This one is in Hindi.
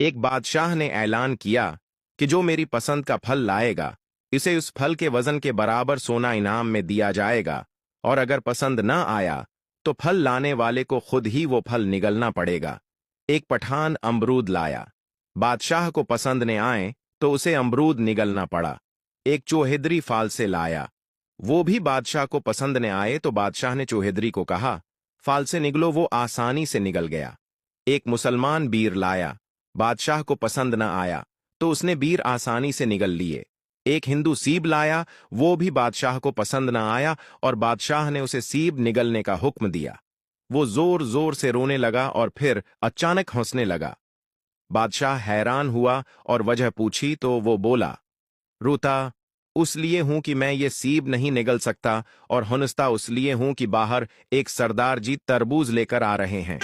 एक बादशाह ने ऐलान किया कि जो मेरी पसंद का फल लाएगा, इसे उस फल के वजन के बराबर सोना इनाम में दिया जाएगा, और अगर पसंद न आया तो फल लाने वाले को खुद ही वो फल निगलना पड़ेगा। एक पठान अमरूद लाया। बादशाह को पसंद न आए तो उसे अमरूद निगलना पड़ा। एक चौहेद्री फालसे लाया। वो भी बादशाह को पसंद न आए तो बादशाह ने चौहेद्री को कहा, फालसे निगलो। वो आसानी से निगल गया। एक मुसलमान बीर लाया। बादशाह को पसंद न आया तो उसने बीर आसानी से निगल लिए। एक हिंदू सीब लाया। वो भी बादशाह को पसंद न आया और बादशाह ने उसे सीब निगलने का हुक्म दिया। वो जोर जोर से रोने लगा और फिर अचानक हंसने लगा। बादशाह हैरान हुआ और वजह पूछी तो वो बोला, रोता उस लिए हूं कि मैं ये सीब नहीं निगल सकता, और हंसता उस लिए हूं कि बाहर एक सरदार जी तरबूज लेकर आ रहे हैं।